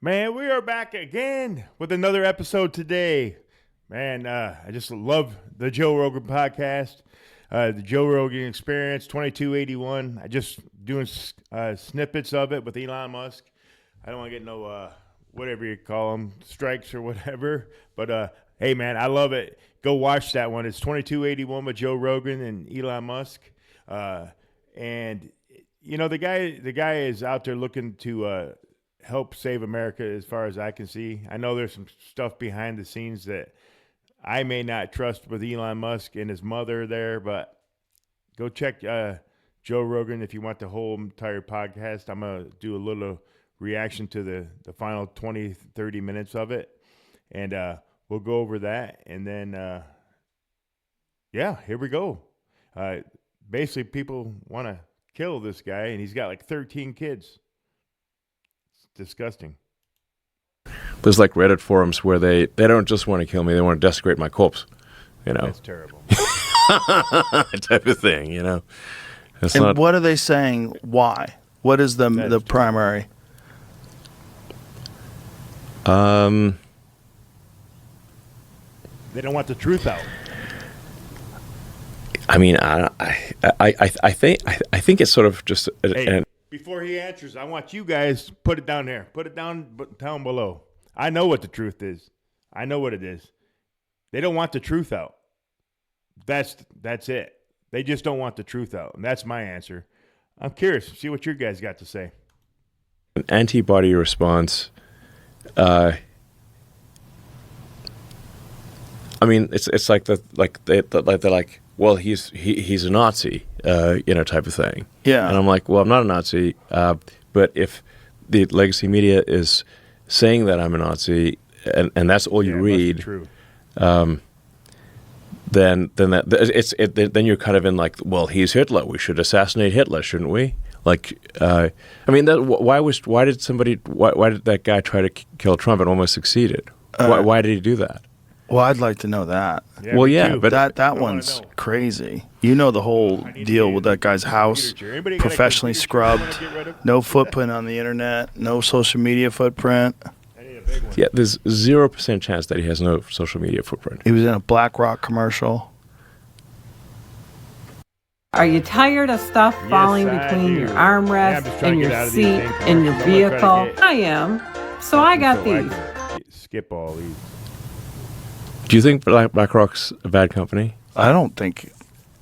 Man, we are back again with another episode today. Man, I just love the Joe Rogan podcast, the Joe Rogan Experience 2281. I just doing snippets of it with Elon Musk. I don't want to get no whatever you call them, strikes or whatever. But hey, man, I love it. Go watch that one. It's 2281 with Joe Rogan and Elon Musk. And you know the guy is out there looking to help save America as far as I can see. I know there's some stuff behind the scenes that I may not trust with Elon Musk and his mother there, but go check Joe Rogan if you want the whole entire podcast. I'm going to do a little reaction to the final 20, 30 minutes of it, and we'll go over that. And then, yeah, here we go. Basically, people want to kill this guy, and he's got like 13 kids. Disgusting. There's like Reddit forums where they don't just want to kill me, they want to desecrate my corpse. You know, That's terrible. type of thing. You know, it's And not. what are they saying? Why? What is the primary? They don't want the truth out. I mean, I think it's sort of just. Hey, before he answers, I want you guys put it down there. Put it down below. I know what the truth is. I know what it is. They don't want the truth out. That's it. They just don't want the truth out, and that's my answer. I'm curious. See what you guys got to say. An antibody response. I mean, it's like they're like, well, he's a Nazi, type of thing. Yeah. And I'm like, well, I'm not a Nazi, but if the legacy media is saying that I'm a Nazi, and that's all you read, true. then you're kind of in like, well, he's Hitler. We should assassinate Hitler, shouldn't we? Like, I mean, why did that guy try to kill Trump and almost succeeded? Why did he do that? Well, I'd like to know that. Yeah, Well, me yeah, too. but That one's crazy. You know the whole deal with that guy's house, Anybody got a professionally computer chair I wanna scrubbed, get rid of? no footprint on the internet, no social media footprint. I need a big one. Yeah, there's 0% chance that he has no social media footprint. He was in a BlackRock commercial. Are you tired of stuff falling I between do. your Yeah, I'm armrest just trying and to your get out of these seat things. and your I'm gonna try to vehicle? get- I am. So I got So these. can skip all these. Do you think BlackRock's a bad company? I don't think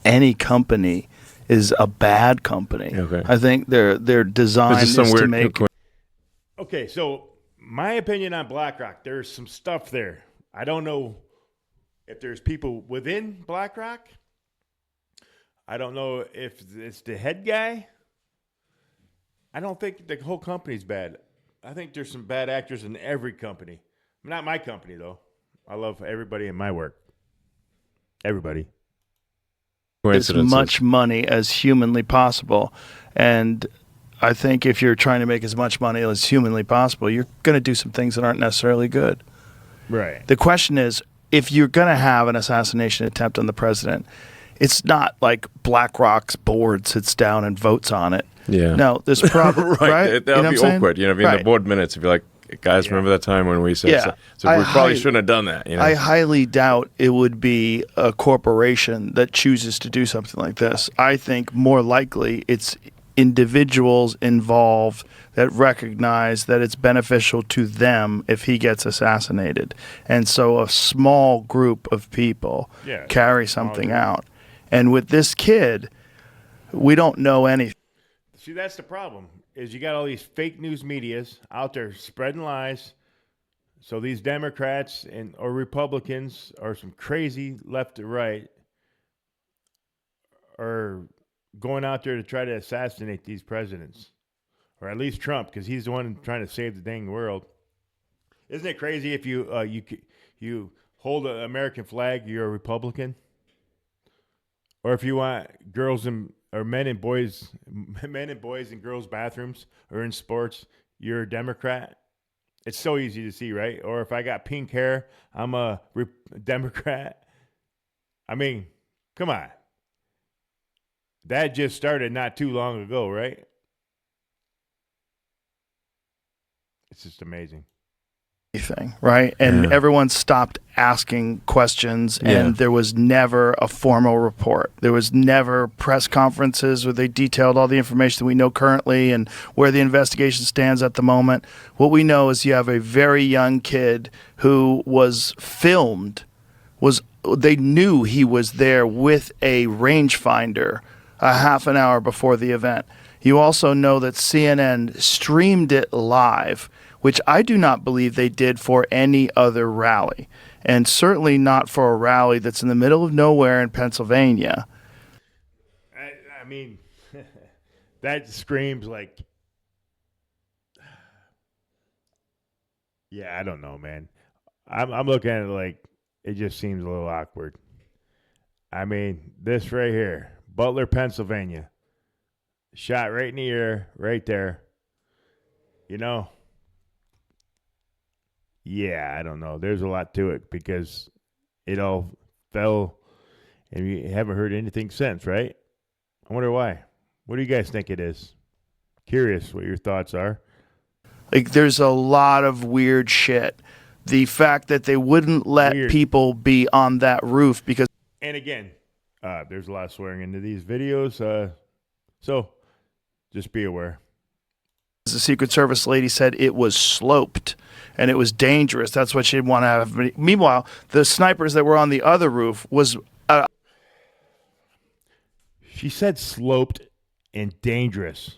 any company is a bad company. Okay. I think their design There's is just some to weird make. Okay, so my opinion on BlackRock, there's some stuff there. I don't know if there's people within BlackRock. I don't know if it's the head guy. I don't think the whole company's bad. I think there's some bad actors in every company. Not my company, though. I love everybody in my work. Everybody. as coincidences. much money as humanly possible. And I think if you're trying to make as much money as humanly possible, you're going to do some things that aren't necessarily good. Right. The question is, if you're going to have an assassination attempt on the president, it's not like BlackRock's board sits down and votes on it. Yeah. No, there's probably right. That would be awkward. You know, in Right. the board minutes, if you're like, guys, remember that time when we said Yeah. so we probably shouldn't have done that. You know? I highly doubt it would be a corporation that chooses to do something like this. I think more likely it's individuals involved that recognize that it's beneficial to them if he gets assassinated. And so a small group of people Yeah, carry small something group. out. And with this kid, we don't know anything. See, that's the problem. Is you got all these fake news medias out there spreading lies. So these Democrats or Republicans or some crazy left to right are going out there to try to assassinate these presidents, or at least Trump, because he's the one trying to save the dang world. Isn't it crazy if you hold an American flag, you're a Republican, or if you want girls or men and boys in girls' bathrooms or in sports, you're a Democrat. It's so easy to see, right? Or if I got pink hair, I'm a Democrat. I mean, come on. That just started not too long ago, right? It's just amazing. Thing, right? And everyone stopped asking questions, and there was never a formal report. There was never press conferences where they detailed all the information that we know currently and where the investigation stands at the moment. What we know is you have a very young kid who was filmed. They knew he was there with a rangefinder a half an hour before the event. You also know that CNN streamed it live, which I do not believe they did for any other rally, and certainly not for a rally that's in the middle of nowhere in Pennsylvania. I mean, that screams like, yeah, I don't know, man. I'm looking at it like it just seems a little awkward. I mean, this right here, Butler, Pennsylvania, shot right in the ear, right there. You know. Yeah, I don't know. There's a lot to it because it all fell and we haven't heard anything since, right? I wonder why. What do you guys think it is? Curious what your thoughts are. Like, there's a lot of weird shit. The fact that they wouldn't let people be on that roof because... And again, there's a lot of swearing into these videos. So just be aware. The Secret Service lady said it was sloped and it was dangerous. That's what she'd want to have. Meanwhile, the snipers that were on the other roof was... She said sloped and dangerous.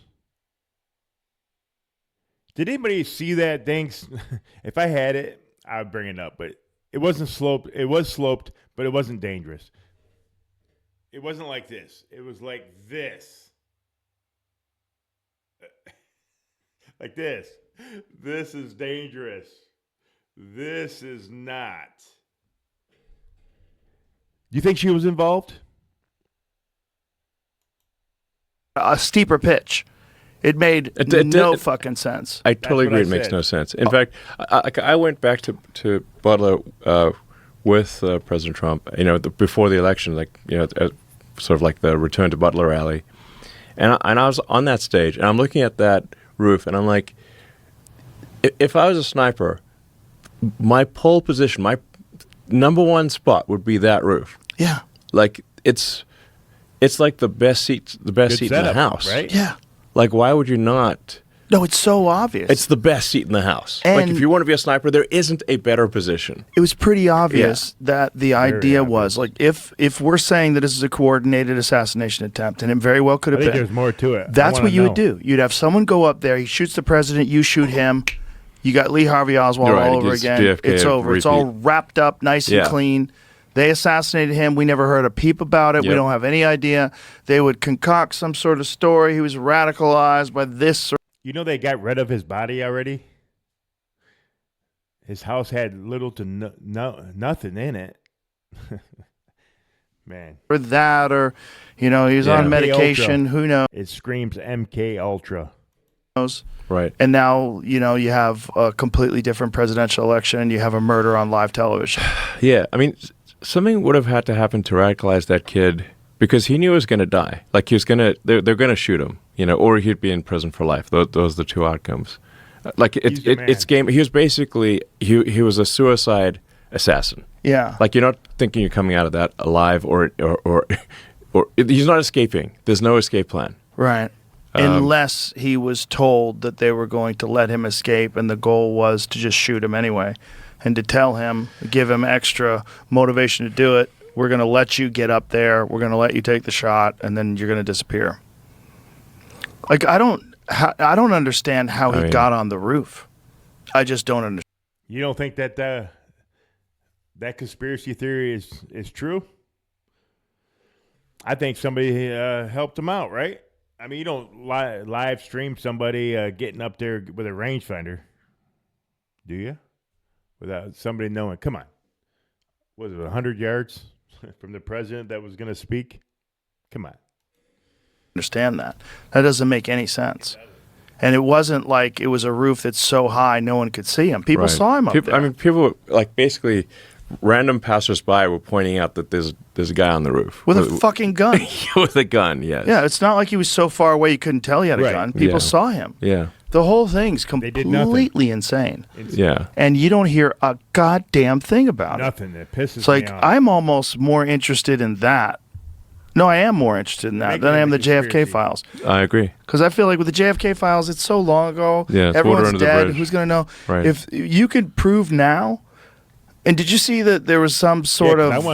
Did anybody see that thing? If I had it, I would bring it up. But it wasn't sloped. It was sloped, but it wasn't dangerous. It wasn't like this. It was like this. Like this. This is dangerous. This is not. Do you think she was involved? A steeper pitch. It made no fucking sense. I totally agree. It makes no sense. In fact, I went back to Butler with President Trump, before the election, sort of like the Return to Butler rally. And I was on that stage, and I'm looking at that roof, and I'm like, if I was a sniper, my pole position, my number one spot would be that roof. Yeah. Like, it's like the best seat in the house. Right? Yeah. Like, why would you not? No, it's so obvious. It's the best seat in the house. And like, if you want to be a sniper, there isn't a better position. It was pretty obvious that the idea was, like, if we're saying that this is a coordinated assassination attempt, and it very well could have been. There's more to it. That's what you would do. You'd have someone go up there, he shoots the president, you shoot him, you got Lee Harvey Oswald all over again. JFK, it's over. repeat. It's all wrapped up nice and clean. They assassinated him. We never heard a peep about it. We don't have any idea. They would concoct some sort of story. He was radicalized by this. You know they got rid of his body already? His house had little to nothing in it. Man. Or that, or, he was on medication. Who knows? It screams MK Ultra. Right. And now, you have a completely different presidential election. You have a murder on live television. Yeah. I mean, something would have had to happen to radicalize that kid because he knew he was going to die. Like, they're going to shoot him, or he'd be in prison for life. Those are the two outcomes. Like, it's game. He was basically, he was a suicide assassin. Yeah. Like, you're not thinking you're coming out of that alive or he's not escaping. There's no escape plan. Right. Unless he was told that they were going to let him escape and the goal was to just shoot him anyway. And to tell him, give him extra motivation to do it, we're going to let you get up there, we're going to let you take the shot, and then you're going to disappear. Like, I don't understand how he got on the roof. I just don't understand. You don't think that that conspiracy theory is true? I think somebody helped him out, right? I mean, you don't live stream somebody getting up there with a rangefinder, do you? Without somebody knowing. Come on. Was it 100 yards from the president that was going to speak? Come on. Understand that. That doesn't make any sense. And it wasn't like it was a roof that's so high no one could see him. People saw him up there. I mean, people, like, basically, random passersby were pointing out that there's a guy on the roof. With a fucking gun. With a gun, yes. Yeah, it's not like he was so far away you couldn't tell he had a gun. People saw him. Yeah. The whole thing's did nothing. completely insane. Yeah. And you don't hear a goddamn thing about Nothing. It pisses It's like me off. I'm almost more interested in that. No, I am more interested in that Making than I it am a the JFK conspiracy. files. I agree. Because I feel like with the JFK files, it's so long ago. Yeah, it's water everyone's under the dead. bridge. Who's going to know? Right. If you could prove now, and did you see that there was some sort 'cause of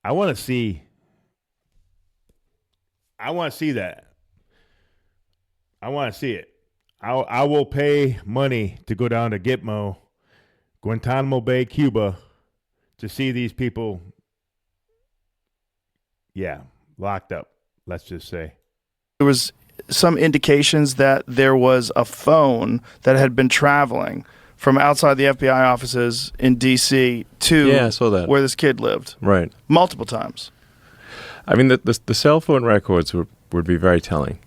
I want to see. I want to see that. I want to see it. I will pay money to go down to Gitmo, Guantanamo Bay, Cuba, to see these people. Yeah, locked up. Let's just say. there was some indications that there was a phone that had been traveling from outside the FBI offices in D.C. to Yeah, I saw that. where this kid lived Right. multiple times. I mean, the cell phone records would be very telling.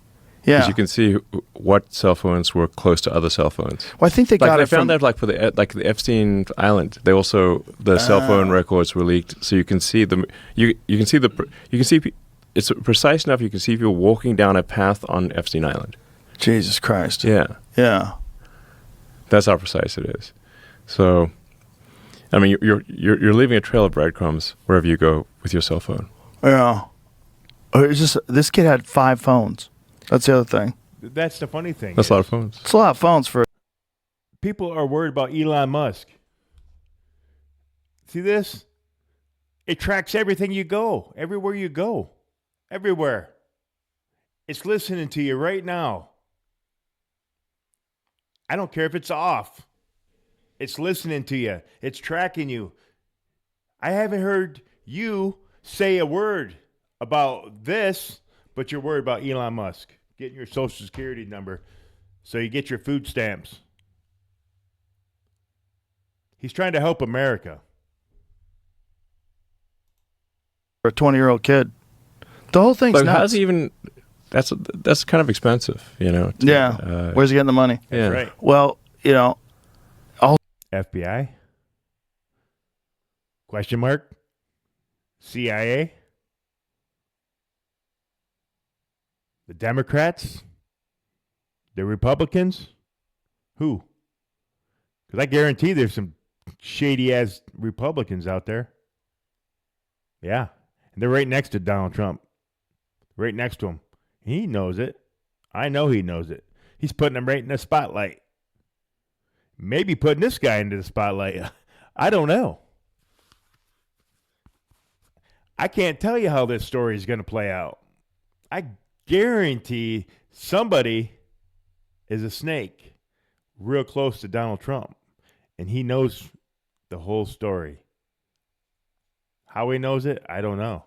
Yeah. Because you can see what cell phones were close to other cell phones. Well, I think they Like got they it from found out, like for the Epstein Island, they also the cell phone records were leaked, so you can see them. You can see it's precise enough. You can see people walking down a path on Epstein Island. Jesus Christ. Yeah, Yeah. that's how precise it is. So, I mean, you're leaving a trail of breadcrumbs wherever you go with your cell phone. Yeah. It's just this kid had 5 phones. That's the other thing. That's the funny thing. That's a lot of phones. It's a lot of phones for. People are worried about Elon Musk. See this? It tracks everything you go, everywhere you go, everywhere. It's listening to you right now. I don't care if it's off. It's listening to you. It's tracking you. I haven't heard you say a word about this, but you're worried about Elon Musk getting your social security number so you get your food stamps. He's trying to help America. a 20-year-old kid. The whole thing's But nuts. how's he even? That's kind of expensive, you know. Yeah. Where's he getting the money? Yeah. Right. Well, you know, FBI? Question mark? CIA? The Democrats? The Republicans? Who? Because I guarantee there's some shady-ass Republicans out there. Yeah. And they're right next to Donald Trump. Right next to him. He knows it. I know he knows it. He's putting him right in the spotlight. Maybe putting this guy into the spotlight. I don't know. I can't tell you how this story is going to play out. I guarantee somebody is a snake real close to Donald Trump, and he knows the whole story. How he knows it, I don't know.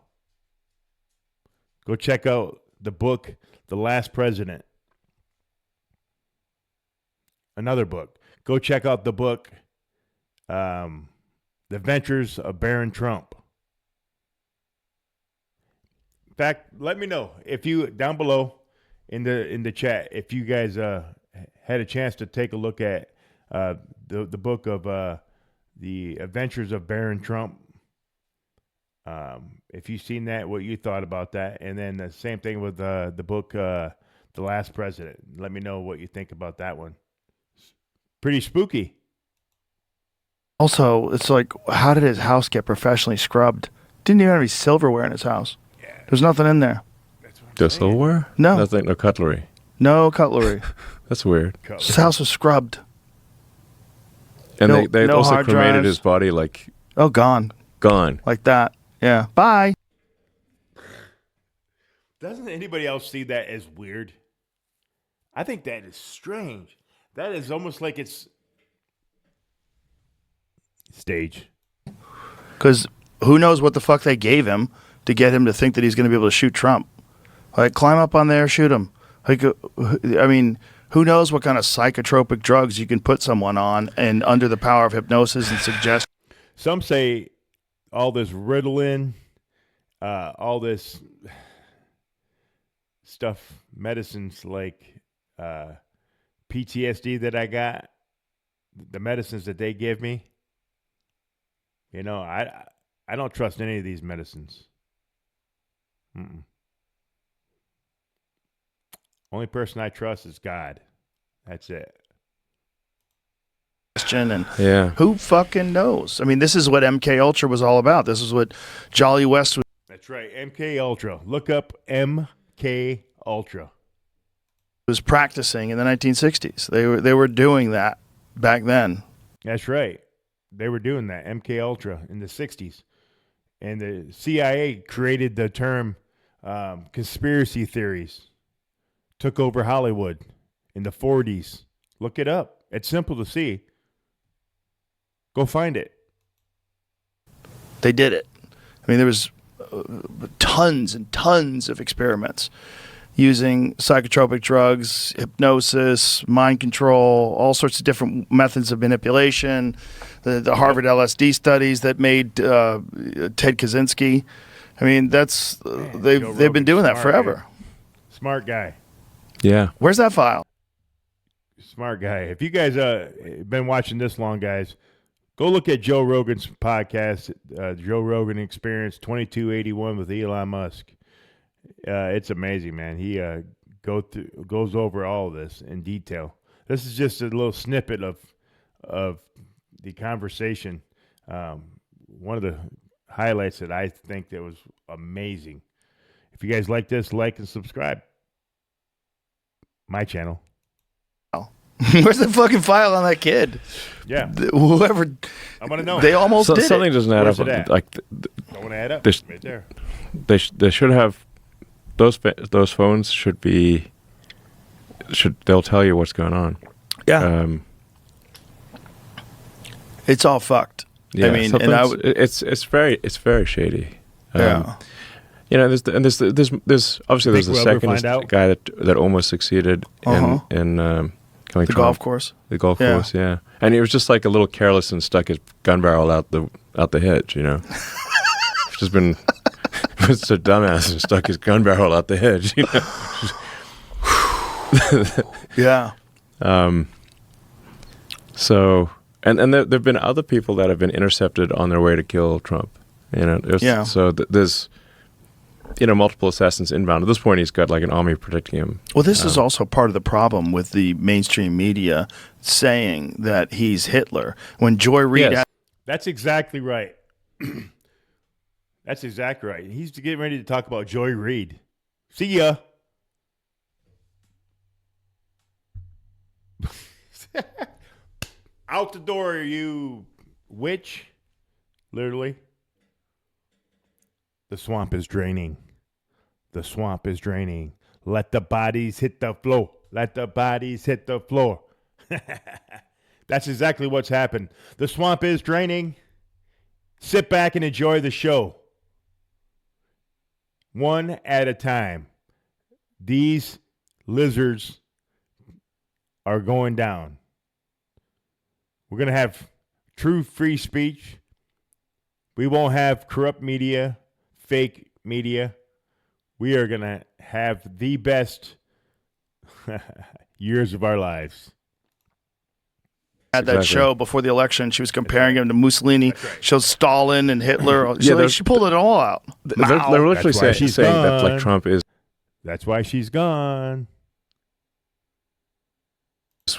Go check out the book, The Last President. Another book. Go check out the book, The Adventures of Baron Trump. In fact, let me know if you down below in the chat if you guys had a chance to take a look at the book of The Adventures of Baron Trump. If you've seen that, what you thought about that, and then the same thing with the book The Last President. Let me know what you think about that one. Pretty spooky. also, it's like, how did his house get professionally scrubbed? Didn't even have any silverware in his house. Yeah, There's nothing in there. that's what I'm The saying. silverware? No. Nothing. No cutlery. No cutlery. That's weird. His house was scrubbed. And No- they no also hard cremated drives. his body like Oh, gone. gone. Like that. Yeah. Bye. Doesn't anybody else see that as weird? I think that is strange. That is almost like it's stage. Because who knows what the fuck they gave him to get him to think that he's going to be able to shoot Trump. Like, climb up on there, shoot him. Like, I mean, who knows what kind of psychotropic drugs you can put someone on and under the power of hypnosis and suggestion. Some say all this Ritalin, all this stuff, medicines like PTSD that I got, the medicines that they give me. You know, I don't trust any of these medicines. Mm-mm. Only person I trust is God. That's it. And Yeah. who fucking knows? I mean, this is what MK Ultra was all about. This is what Jolly West was. That's right. MK Ultra. Look up MK Ultra. Was practicing in the 1960s. They were doing that back then. That's right. They were doing that, MK Ultra, in the 60s. And the CIA created the term conspiracy theories. Took over Hollywood in the 40s. Look it up. It's simple to see. Go find it. They did it. I mean, there was tons and tons of experiments using psychotropic drugs, hypnosis, mind control, all sorts of different methods of manipulation. The Harvard LSD studies that made Ted Kaczynski. I mean, that's they've been doing that forever. Man. Smart guy. Yeah. Where's that file? Smart guy. If you guys been watching this long, guys, go look at Joe Rogan's podcast, Joe Rogan Experience 2281 with Elon Musk. It's amazing, man. He goes over all of this in detail. This is just a little snippet of the conversation. One of the highlights that I think that was amazing. If you guys like this, like and subscribe. My channel. Where's the fucking file on that kid? Yeah. Whoever. I want to know. They almost did something it. doesn't add Where's up. it at? Like I want to add up. This- Right there. they should have those phones should they'll tell you what's going on. Yeah. It's all fucked. Yeah, I mean, and it's very shady. Yeah. You know, there's obviously there's Think a we'll ever second find out? guy that almost succeeded Uh-huh. in killing the Trump. golf course. The golf Yeah. course, yeah. And he was just like a little careless and stuck his gun barrel out the hedge, you know. Just been was a dumbass and stuck his gun barrel out the hedge, you know. Yeah. So and there've been other people that have been intercepted on their way to kill Trump. You know, Yeah. So there's multiple assassins inbound. At this point, he's got like an army protecting him. Well, this is also part of the problem with the mainstream media saying that he's Hitler. When Joy Reid, Yes. That's exactly right. That's exactly right. He's getting ready to talk about Joy Reid. See ya. Out the door, you witch. Literally. The swamp is draining. The swamp is draining. Let the bodies hit the floor. Let the bodies hit the floor. That's exactly what's happened. The swamp is draining. Sit back and enjoy the show. One at a time. These lizards are going down. We're going to have true free speech. We won't have corrupt media, fake media. We are going to have the best years of our lives. had that Exactly. show before the election. She was comparing him to Mussolini. That's right. Showed Stalin and Hitler. Yeah, So she pulled it all out. They're Mao. literally That's why saying she's that like gone. Trump is That's why she's gone.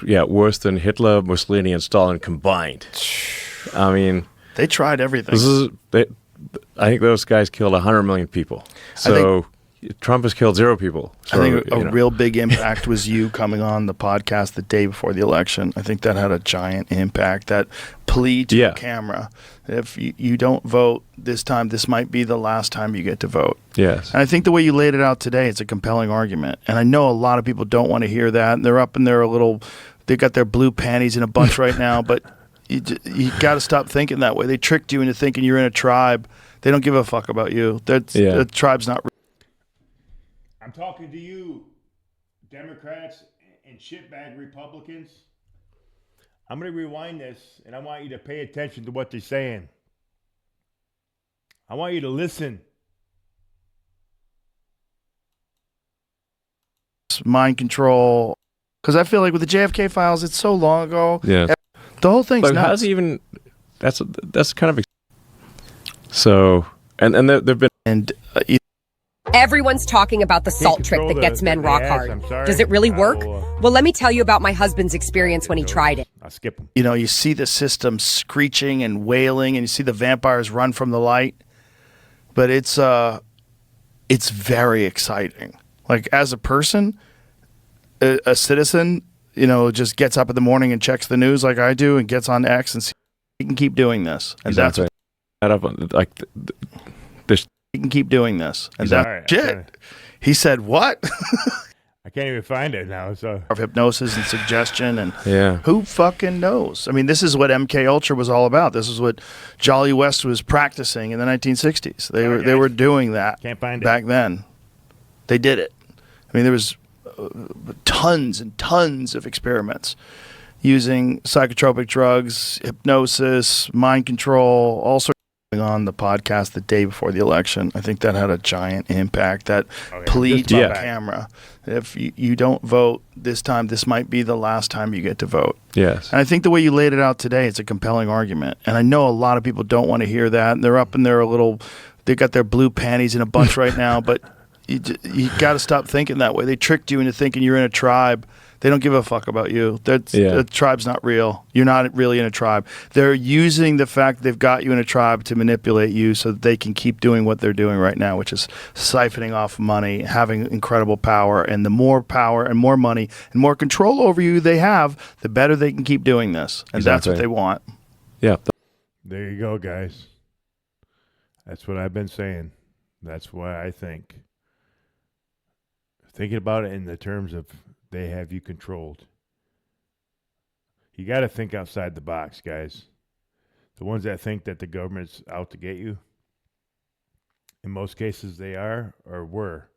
worse than Hitler, Mussolini, and Stalin combined. I mean, They tried everything. I think those guys killed 100 million people. So Trump has killed 0 people. So, I think a you know. real big impact was you coming on the podcast the day before the election. I think that had a giant impact. That plea to the camera. If you don't vote this time, this might be the last time you get to vote. Yes. And I think the way you laid it out today, it's a compelling argument. And I know a lot of people don't want to hear that. And they're up in their they got their blue panties in a bunch right now. But you got to stop thinking that way. They tricked you into thinking you're in a tribe. They don't give a fuck about you. The tribe's not. I'm talking to you, Democrats and shitbag Republicans. I'm going to rewind this, and I want you to pay attention to what they're saying. I want you to listen. Mind control. Because I feel like with the JFK files, it's so long ago. Yeah. The whole thing's Like, nuts. how's he even? That's kind of. So and there've been. And Everyone's talking about the salt trick that gets men rock hard. Does it really work? Well, let me tell you about my husband's experience when he tried it. I'll skip them. You know, you see the system screeching and wailing, and you see the vampires run from the light. But it's very exciting. Like, as a person, a citizen, you know, just gets up in the morning and checks the news like I do and gets on X and see he can keep doing this. And Exactly. he can keep doing this. And He's all that's right. shit. He said, what? I can't even find it now. So Of hypnosis and suggestion, and Yeah. who fucking knows? I mean, this is what MK Ultra was all about. This is what Jolly West was practicing in the 1960s. They were doing that Can't find it. back then. They did it. I mean, there was tons and tons of experiments using psychotropic drugs, hypnosis, mind control, all sorts of things on the podcast the day before the election. I think that had a giant impact. That plea Just to about the back. camera. If you don't vote this time, this might be the last time you get to vote. Yes. And I think the way you laid it out today, it's a compelling argument. And I know a lot of people don't want to hear that. And they're up in their they got their blue panties in a bunch right now. But you got to stop thinking that way. They tricked you into thinking you're in a tribe. They don't give a fuck about you. The tribe's not real. You're not really in a tribe. They're using the fact that they've got you in a tribe to manipulate you so that they can keep doing what they're doing right now, which is siphoning off money, having incredible power. And the more power and more money and more control over you they have, the better they can keep doing this. And that's what Exactly. they want. Yeah. there you go, guys. That's what I've been saying. That's why I think. Thinking about it in the terms of they have you controlled. You got to think outside the box, guys. The ones that think that the government's out to get you, in most cases they are or were.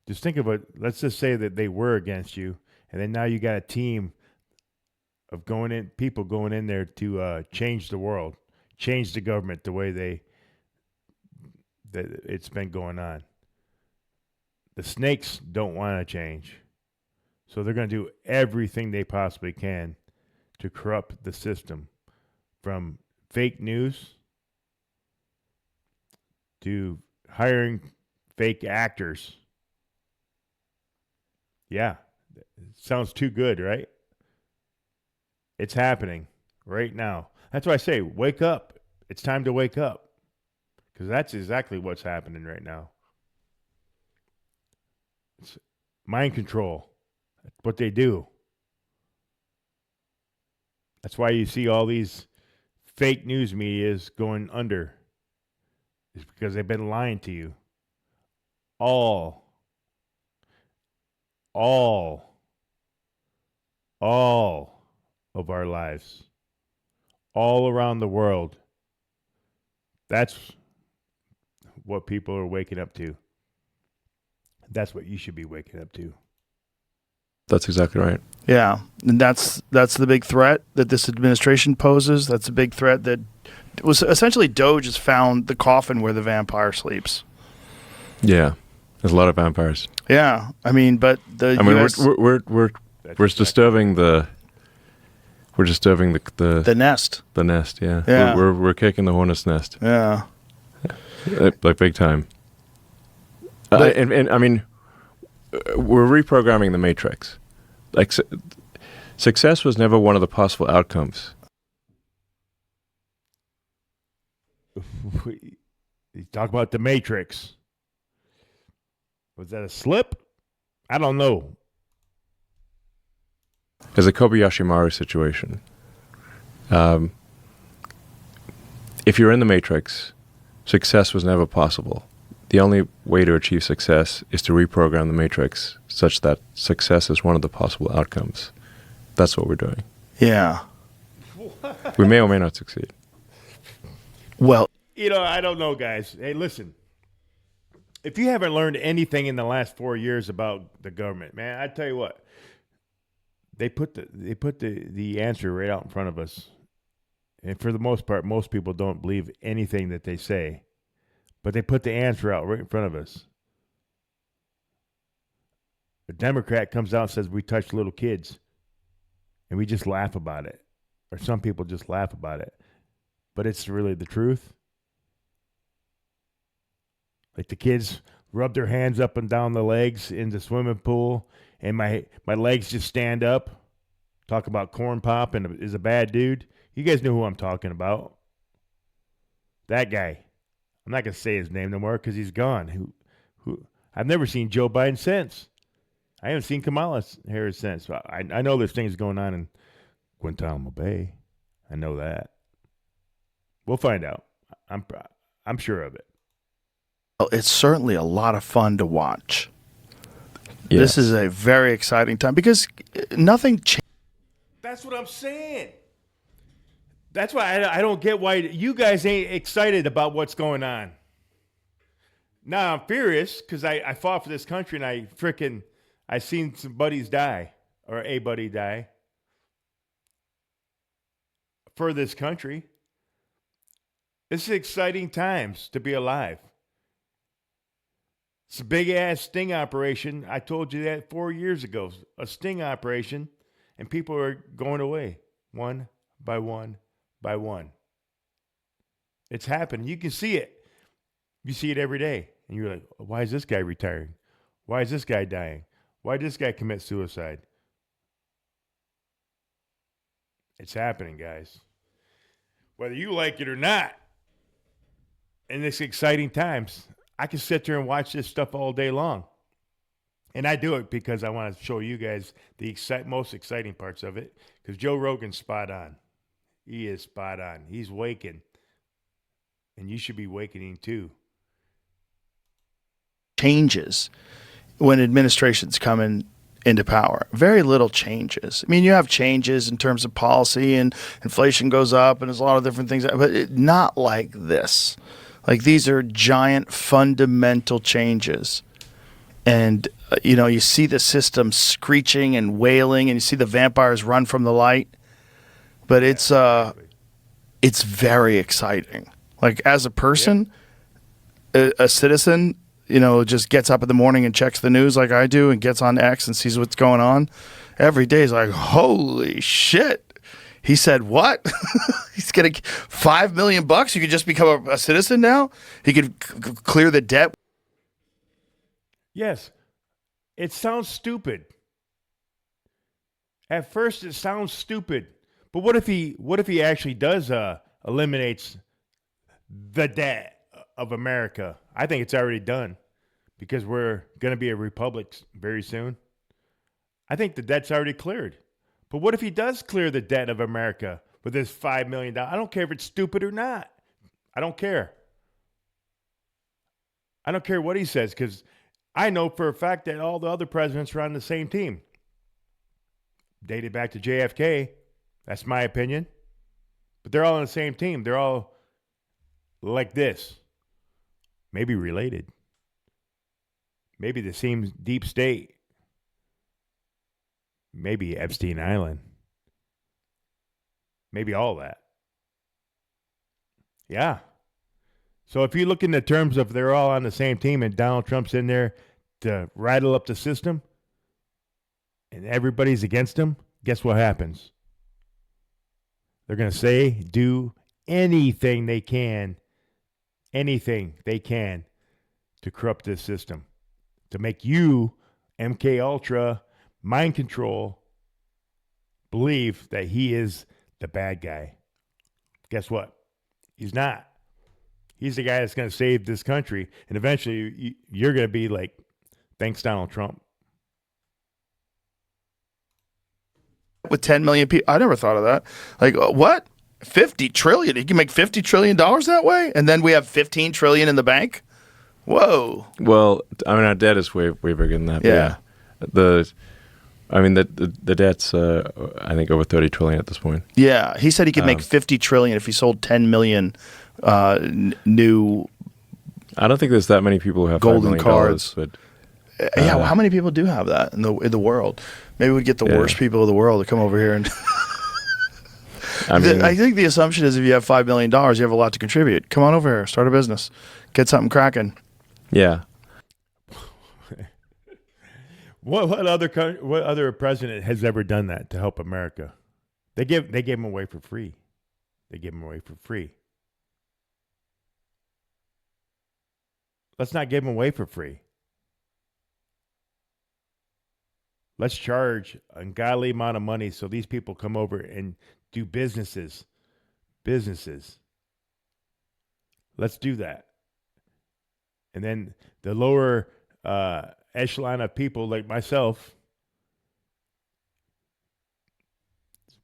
Just think of it. Let's just say that they were against you, and then now you got a team of people going in there to change the world, change the government the way that it's been going on. The snakes don't want to change. So they're going to do everything they possibly can to corrupt the system, from fake news to hiring fake actors. Yeah, sounds too good, right? It's happening right now. That's why I say, wake up. It's time to wake up, because that's exactly what's happening right now. It's mind control. That's what they do. That's why you see all these fake news medias going under. It's because they've been lying to you. All of our lives. All around the world. That's what people are waking up to. That's what you should be waking up to. That's exactly right. Yeah, and that's the big threat that this administration poses. That's a big threat that was essentially Doge has found the coffin where the vampire sleeps. Yeah. There's a lot of vampires. Yeah, I mean, but the I mean, US, we're disturbing the the nest. the nest. Yeah. Yeah. We're kicking the hornet's nest. Yeah, Like big time. But- And I mean, we're reprogramming the matrix. Like success was never one of the possible outcomes. You talk about the Matrix. Was that a slip? I don't know. As a Kobayashi Maru situation. If you're in the matrix, success was never possible. The only way to achieve success is to reprogram the matrix such that success is one of the possible outcomes. That's what we're doing. yeah. We may or may not succeed. Well, You know, I don't know, guys. Hey, listen. If you haven't learned anything in the last 4 years about the government, man, I tell you what. They put the answer right out in front of us. And for the most part, most people don't believe anything that they say. But they put the answer out right in front of us. A Democrat comes out and says we touch little kids. And we just laugh about it. Or some people just laugh about it. But it's really the truth. Like the kids rub their hands up and down the legs in the swimming pool, and my legs just stand up. Talk about corn pop and is a bad dude. You guys know who I'm talking about. That guy. I'm not gonna say his name no more because he's gone. Who? I've never seen Joe Biden since. I haven't seen Kamala Harris since. I know there's things going on in Guantanamo Bay. I know that. We'll find out. I'm sure of it. Well, it's certainly a lot of fun to watch. Yeah. This is a very exciting time because nothing changes. That's what I'm saying. That's why I don't get why you guys ain't excited about what's going on. Now I'm furious because I fought for this country and I seen some buddies die or a buddy die for this country. It's exciting times to be alive. It's a big ass sting operation. I told you that 4 years ago. A sting operation, and people are going away one by one by one. It's happening. You can see it. You see it every day. And you're like, why is this guy retiring? Why is this guy dying? Why did this guy commit suicide? It's happening, guys. Whether you like it or not, in this exciting times, I can sit there and watch this stuff all day long. And I do it because I want to show you guys the most exciting parts of it. Because Joe Rogan's spot on. He is spot on. He's waking. And you should be wakening too. Changes when administrations come into power. Very little changes. I mean, you have changes in terms of policy and inflation goes up and there's a lot of different things, but not like this. Like these are giant fundamental changes. And, you see the system screeching and wailing and you see the vampires run from the light. But it's very exciting. Like as a person, a citizen, just gets up in the morning and checks the news like I do and gets on X and sees what's going on. Every day is like, holy shit. He said, what? He's getting $5 million. You could just become a citizen now? He could clear the debt. Yes. It sounds stupid. At first, it sounds stupid. But what if he actually does eliminates the debt of America? I think it's already done because we're going to be a republic very soon. I think the debt's already cleared. But what if he does clear the debt of America with this $5 million? I don't care if it's stupid or not. I don't care. I don't care what he says because I know for a fact that all the other presidents are on the same team. Dated back to JFK. That's my opinion. But they're all on the same team. They're all like this. Maybe related. Maybe the same deep state. Maybe Epstein Island. Maybe all that. Yeah. So if you look in the terms of they're all on the same team and Donald Trump's in there to rattle up the system and everybody's against him, guess what happens? They're going to say, do anything they can to corrupt this system, to make you, MK Ultra, mind control, believe that he is the bad guy. Guess what? He's not. He's the guy that's going to save this country. And eventually you're going to be like, thanks, Donald Trump. With 10 million people, I never thought of that. Like, what? 50 trillion? You can make $50 trillion that way? And then we have 15 trillion in the bank? Whoa. Well, I mean, our debt is way bigger than that. Yeah. The debt's, I think, over 30 trillion at this point. Yeah. He said he could make 50 trillion if he sold 10 million new. I don't think there's that many people who have golden $5 million, cards. But yeah, well, how many people do have that in the world? Maybe we'd get the worst people of the world to come over here and. I think the assumption is if you have $5 million, you have a lot to contribute. Come on over here, start a business, get something cracking. Yeah. What other president has ever done that to help America? They gave them away for free. Let's not give them away for free. Let's charge an ungodly amount of money so these people come over and do businesses. Let's do that. And then the lower echelon of people like myself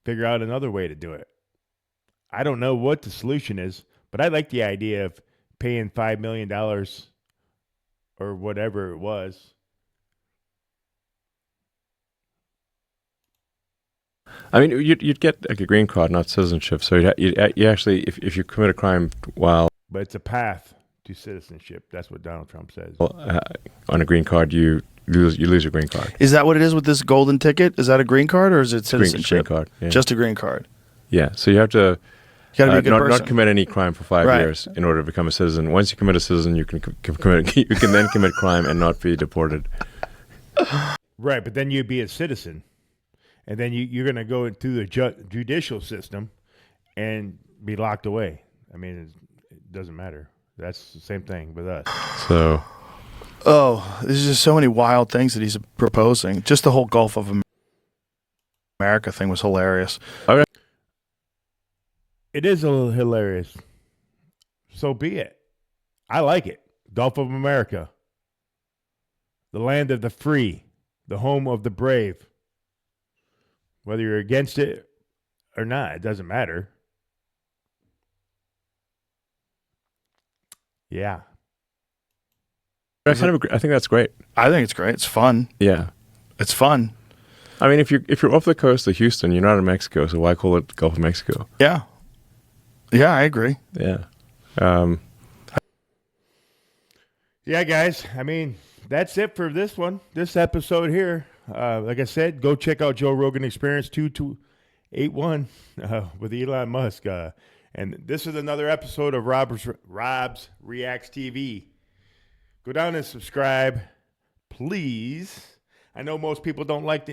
figure out another way to do it. I don't know what the solution is, but I like the idea of paying $5 million or whatever it was. I mean, you'd get like a green card, not citizenship. So you actually, if you commit a crime while, But it's a path to citizenship. That's what Donald Trump says. On a green card, you lose your green card. Is that what it is with this golden ticket? Is that a green card or is it citizenship? Green card. Yeah. Just a green card. Yeah. So you have to You gotta be a good person. not commit any crime for 5 Right. years in order to become a citizen. Once you commit a citizen, you can then commit crime and not be deported. Right, but then you'd be a citizen. And then you're going to go through the judicial system and be locked away. I mean, it doesn't matter. That's the same thing with us. So, There's just so many wild things that he's proposing. Just the whole Gulf of America thing was hilarious. okay. It is a little hilarious. So be it. I like it. Gulf of America. The land of the free. The home of the brave. Whether you're against it or not, it doesn't matter. Yeah. I kind of agree. I think that's great. I think it's great. It's fun. Yeah. It's fun. I mean, if you're off the coast of Houston, you're not in Mexico, so why call it Gulf of Mexico? Yeah. Yeah, I agree. Yeah. Yeah, guys. I mean, that's it for this one, this episode here. Like I said, go check out Joe Rogan Experience 2281 with Elon Musk. And this is another episode of Rob's Reacts TV. Go down and subscribe, please. I know most people don't like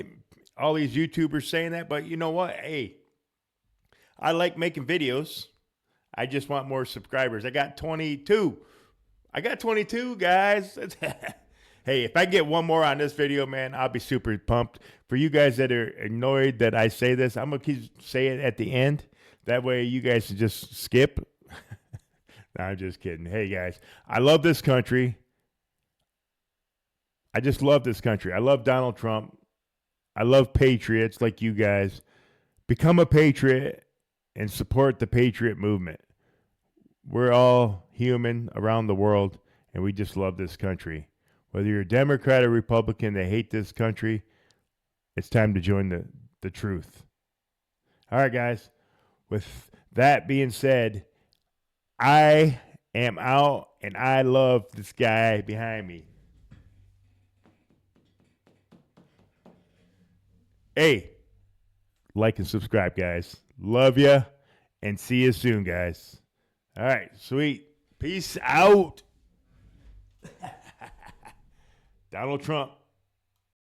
all these YouTubers saying that, but you know what? Hey, I like making videos. I just want more subscribers. I got 22. Guys. Hey, if I get one more on this video, man, I'll be super pumped. For you guys that are annoyed that I say this, I'm going to keep saying it at the end. That way you guys can just skip. No, I'm just kidding. Hey, guys, I love this country. I just love this country. I love Donald Trump. I love patriots like you guys. Become a patriot and support the patriot movement. We're all human around the world, and we just love this country. Whether you're a Democrat or Republican that hate this country, it's time to join the truth. All right, guys. With that being said, I am out, and I love this guy behind me. Hey, like and subscribe, guys. Love ya, and see you soon, guys. All right, sweet. Peace out. Donald Trump.